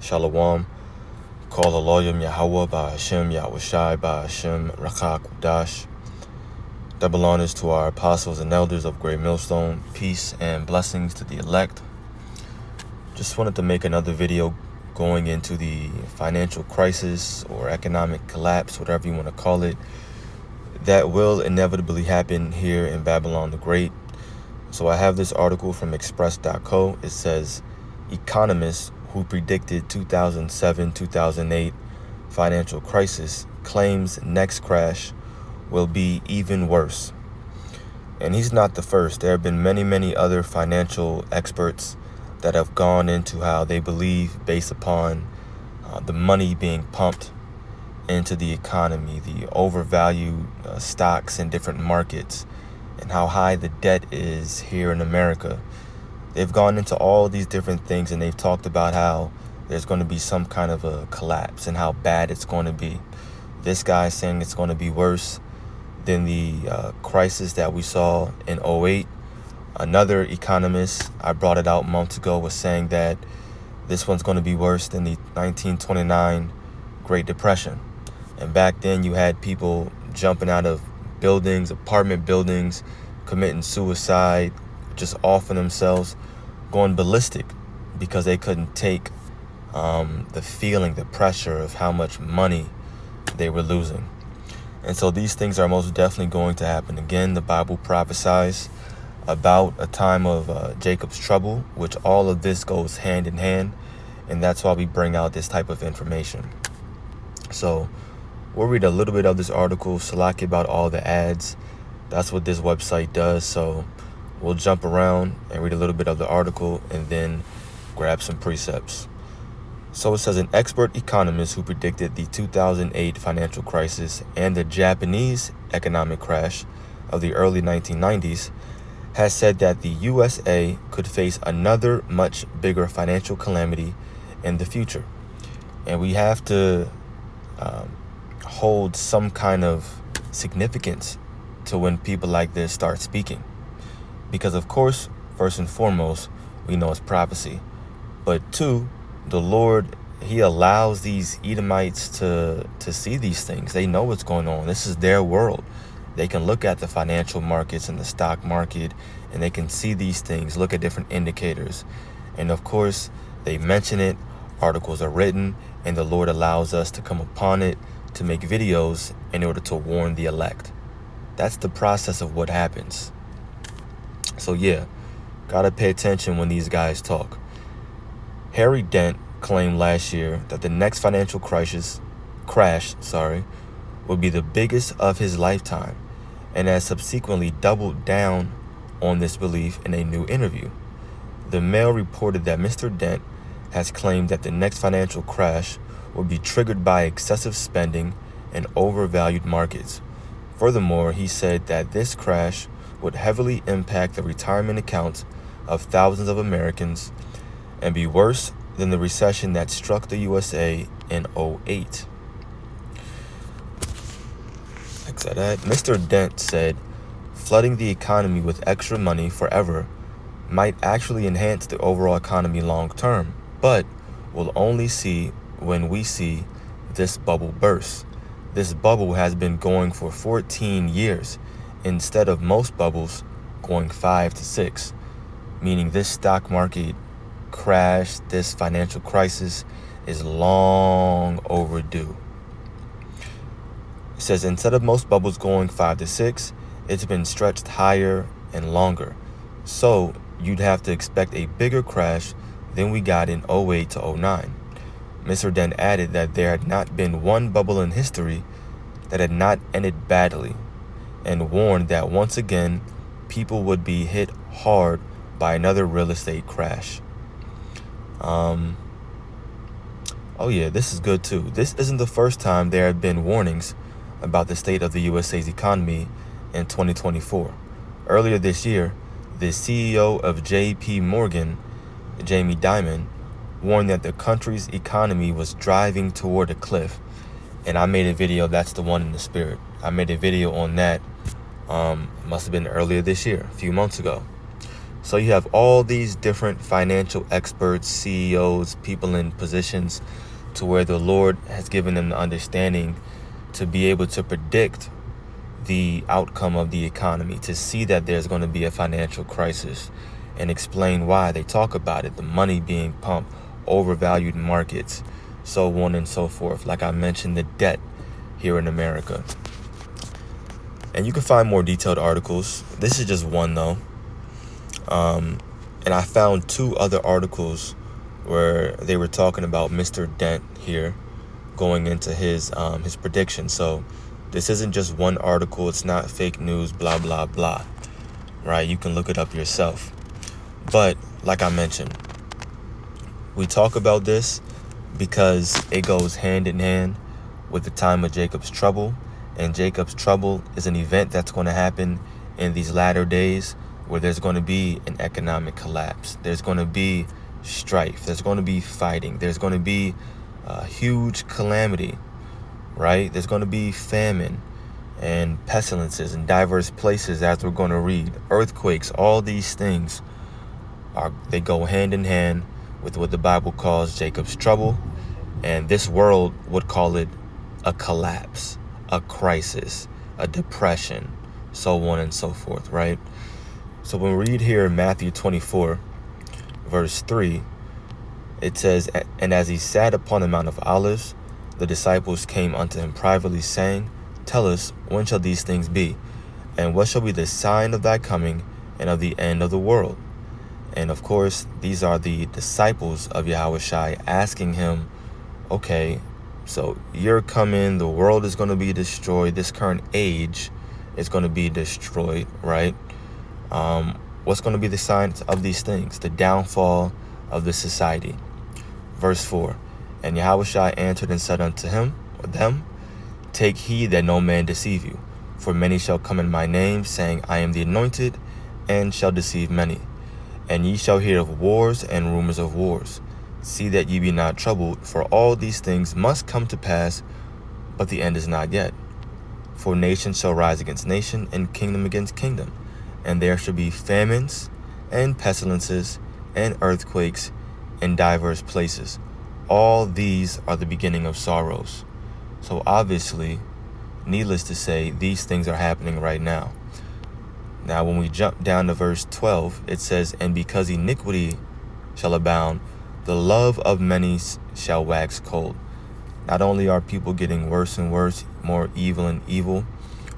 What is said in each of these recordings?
Shalom. Call the Loyam Yahweh by Hashem Yahushai by Hashem Rakak Dash. Double honors to our apostles and elders of Great Millstone. Peace and blessings to the elect. Just wanted to make another video going into the financial crisis or economic collapse, whatever you want to call it, that will inevitably happen here in Babylon the Great. So I have this article from Express.co. It says, economists who predicted 2007-2008 financial crisis claims next crash will be even worse. And he's not the first. There have been many other financial experts that have gone into how they believe, based upon the money being pumped into the economy, the overvalued stocks in different markets, and how high the debt is here in America. They've gone into all these different things, and they've talked about how there's going to be some kind of a collapse and how bad it's going to be. This guy's saying it's going to be worse than the crisis that we saw in 2008. Another economist, I brought it out months ago, was saying that this one's going to be worse than the 1929 Great Depression. And back then you had people jumping out of buildings, apartment buildings, committing suicide, just offing themselves, going ballistic because they couldn't take the feeling, the pressure of how much money they were losing. And so these things are most definitely going to happen again. The Bible prophesies about a time of Jacob's trouble, which all of this goes hand in hand, and that's why we bring out this type of information. So we'll read a little bit of this article, Salaki, about all the ads. That's what this website does. So we'll jump around and read a little bit of the article and then grab some precepts. So it says, an expert economist who predicted the 2008 financial crisis and the Japanese economic crash of the early 1990s has said that the USA could face another much bigger financial calamity in the future. And we have to hold some kind of significance to when people like this start speaking. Because of course, first and foremost, we know it's prophecy. But two, the Lord, he allows these Edomites to see these things. They know what's going on. This is their world. They can look at the financial markets and the stock market, and they can see these things, look at different indicators. And of course, they mention it, articles are written, and the Lord allows us to come upon it to make videos in order to warn the elect. That's the process of what happens. So yeah, gotta pay attention when these guys talk. Harry Dent claimed last year that the next financial crash, would be the biggest of his lifetime, and has subsequently doubled down on this belief in a new interview. The Mail reported that Mr. Dent has claimed that the next financial crash would be triggered by excessive spending and overvalued markets. Furthermore, he said that this crash would heavily impact the retirement accounts of thousands of Americans and be worse than the recession that struck the USA in 2008. Like that, Mr. Dent said, flooding the economy with extra money forever might actually enhance the overall economy long term, but we'll only see when we see this bubble burst. This bubble has been going for 14 years instead of most bubbles going 5 to 6, meaning this stock market crash, this financial crisis is long overdue. It says instead of most bubbles going 5 to 6, it's been stretched higher and longer. So you'd have to expect a bigger crash than we got in 2008 to 2009. Mr. Dent added that there had not been one bubble in history that had not ended badly, and warned that once again, people would be hit hard by another real estate crash. Oh yeah, this is good too. This isn't the first time there have been warnings about the state of the USA's economy in 2024. Earlier this year, the CEO of JP Morgan, Jamie Dimon, warned that the country's economy was driving toward a cliff. And I made a video, that's the one in the spirit. I made a video on that, must have been earlier this year, a few months ago. So you have all these different financial experts, CEOs, people in positions to where the Lord has given them the understanding to be able to predict the outcome of the economy, to see that there's going to be a financial crisis and explain why. They talk about it, the money being pumped, overvalued markets, so on and so forth. Like I mentioned, the debt here in America. And you can find more detailed articles. This is just one though. And I found 2 other articles where they were talking about Mr. Dent here going into his prediction. So this isn't just one article. It's not fake news, blah, blah, blah, right? You can look it up yourself. But like I mentioned, we talk about this because it goes hand in hand with the time of Jacob's trouble. And Jacob's trouble is an event that's going to happen in these latter days where there's going to be an economic collapse. There's going to be strife. There's going to be fighting. There's going to be a huge calamity, right? There's going to be famine and pestilences in diverse places, as we're going to read. Earthquakes, all these things, they go hand in hand with what the Bible calls Jacob's trouble. And this world would call it a collapse, a crisis, a depression, so on and so forth, right? So when we read here in Matthew 24, verse 3, it says, "And as he sat upon the Mount of Olives, the disciples came unto him privately, saying, Tell us, when shall these things be? And what shall be the sign of thy coming and of the end of the world?" And of course, these are the disciples of Yahushua asking him, okay, so you're coming, the world is going to be destroyed, this current age is going to be destroyed, right? What's going to be the signs of these things? The downfall of the society. Verse 4, "And Yahushua answered and said unto them, Take heed that no man deceive you. For many shall come in my name, saying, I am the anointed, and shall deceive many. And ye shall hear of wars and rumors of wars. See that ye be not troubled, for all these things must come to pass, but the end is not yet. For nation shall rise against nation, and kingdom against kingdom. And there shall be famines, and pestilences, and earthquakes in diverse places. All these are the beginning of sorrows." So obviously, needless to say, these things are happening right now. Now, when we jump down to verse 12, it says, "And because iniquity shall abound, the love of many shall wax cold." Not only are people getting worse and worse, more evil and evil,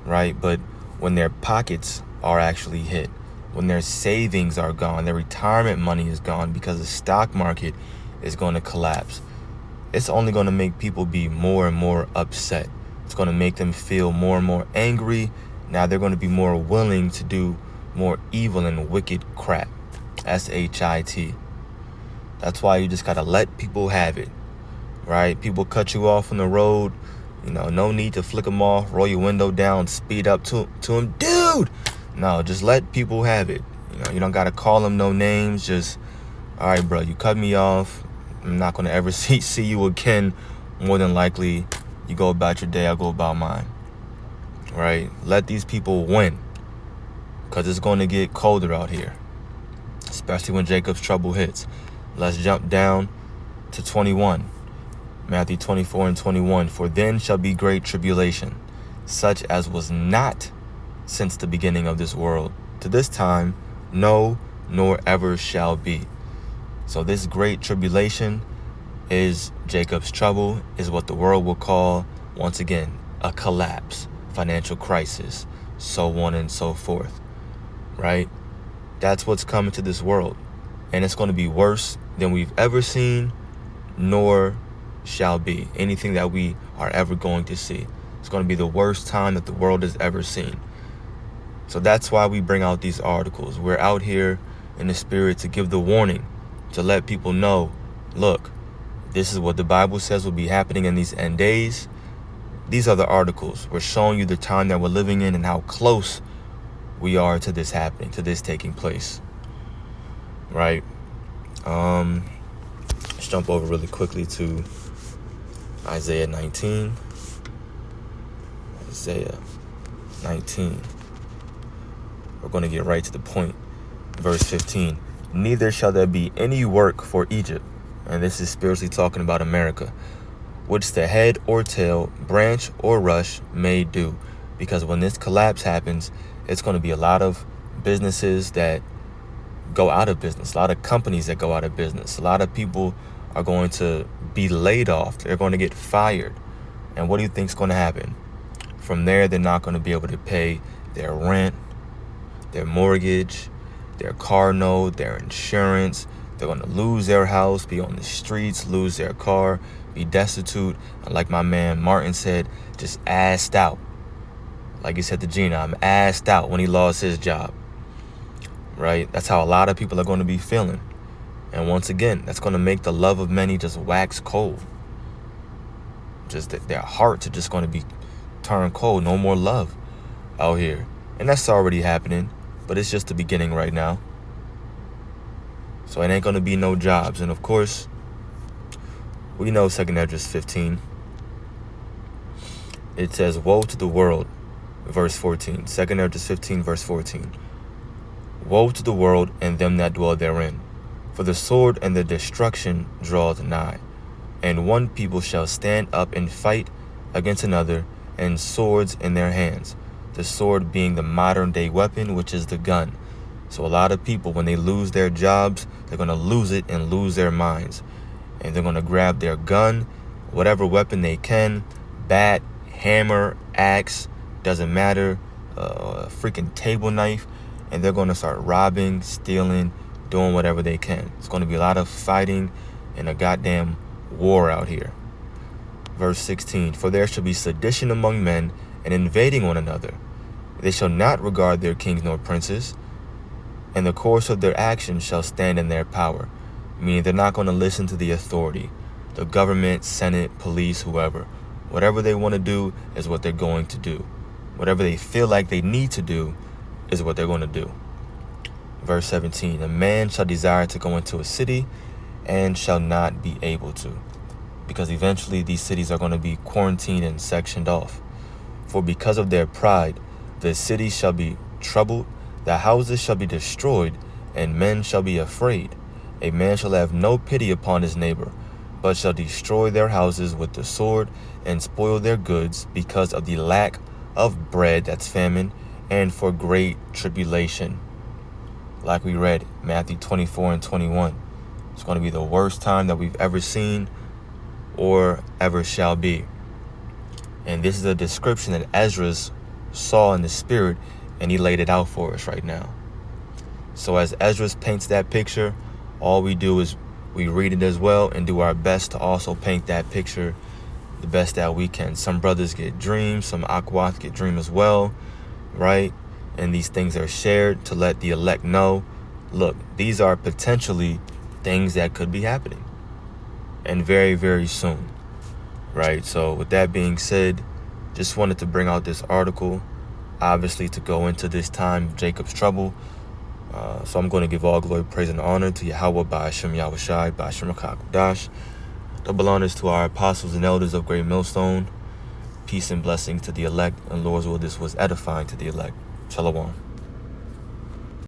right? But when their pockets are actually hit, when their savings are gone, their retirement money is gone because the stock market is going to collapse, it's only going to make people be more and more upset. It's going to make them feel more and more angry. Now they're going to be more willing to do more evil and wicked crap. SHIT. That's why you just got to let people have it, right? People cut you off on the road. No need to flick them off, roll your window down, speed up to them. Dude! No, just let people have it. You don't got to call them no names. Just, all right, bro, you cut me off. I'm not going to ever see you again. More than likely, you go about your day, I go about mine. Right? Let these people win. Because it's going to get colder out here. Especially when Jacob's trouble hits. Let's jump down to 21. Matthew 24 and 21. "For then shall be great tribulation, such as was not since the beginning of this world, to this time, no, nor ever shall be." So this great tribulation is Jacob's trouble, is what the world will call, once again, a collapse, financial crisis, so on and so forth, right? That's what's coming to this world. And it's going to be worse than we've ever seen, nor shall be anything that we are ever going to see. It's going to be the worst time that the world has ever seen. So that's why we bring out these articles. We're out here in the spirit to give the warning, to let people know, look, this is what the Bible says will be happening in these end days. These are the articles. We're showing you the time that we're living in and how close we are to this happening, to this taking place. Right? Let's jump over really quickly to Isaiah 19. Isaiah 19. We're going to get right to the point. Verse 15. Neither shall there be any work for Egypt. And this is spiritually talking about America, which the head or tail, branch or rush may do. Because when this collapse happens, it's going to be a lot of businesses that go out of business, a lot of companies that go out of business. A lot of people are going to be laid off. They're going to get fired. And what do you think is going to happen? From there, they're not going to be able to pay their rent, their mortgage, their car note, their insurance. They're going to lose their house, be on the streets, lose their car, be destitute. And like my man Martin said, just assed out. Like he said to Gina, I'm assed out when he lost his job. Right? That's how a lot of people are going to be feeling. And once again, that's going to make the love of many just wax cold. Just their hearts are just going to be turned cold. No more love out here. And that's already happening, but it's just the beginning right now. So it ain't going to be no jobs. And of course, we know 2 Esdras 15. It says, woe to the world, verse 14. 2 Esdras 15, verse 14. Woe to the world and them that dwell therein, for the sword and the destruction draweth nigh. And one people shall stand up and fight against another, and swords in their hands. The sword being the modern day weapon, which is the gun. So a lot of people, when they lose their jobs, they're going to lose it and lose their minds. And they're going to grab their gun, whatever weapon they can, bat, hammer, axe, doesn't matter, freaking table knife, and they're going to start robbing, stealing, doing whatever they can. It's going to be a lot of fighting and a goddamn war out here. Verse 16, for there shall be sedition among men, and invading one another. They shall not regard their kings nor princes, and the course of their actions shall stand in their power. Meaning they're not going to listen to the authority, the government, senate, police, whoever. Whatever they want to do is what they're going to do. Whatever they feel like they need to do is what they're going to do. Verse 17, a man shall desire to go into a city and shall not be able to. Because eventually these cities are going to be quarantined and sectioned off. For because of their pride, the cities shall be troubled, the houses shall be destroyed, and men shall be afraid. A man shall have no pity upon his neighbor, but shall destroy their houses with the sword, and spoil their goods, because of the lack of bread, that's famine, and for great tribulation. Like we read, Matthew 24 and 21. It's going to be the worst time that we've ever seen or ever shall be. And this is a description that Esdras saw in the spirit, and he laid it out for us right now. So as Esdras paints that picture, all we do is we read it as well and do our best to also paint that picture the best that we can. Some brothers get dreams, some Akwath get dream as well, right? And these things are shared to let the elect know, look, these are potentially things that could be happening, and very, very soon, right? So with that being said, just wanted to bring out this article, obviously to go into this time of Jacob's trouble. So I'm going to give all glory, praise, and honor to Yahweh, Ba'ashem Yahushai, Ba'ashem Rakakudash. Double honors to our apostles and elders of Great Millstone. Peace and blessings to the elect, and Lord's will this was edifying to the elect. Shalom.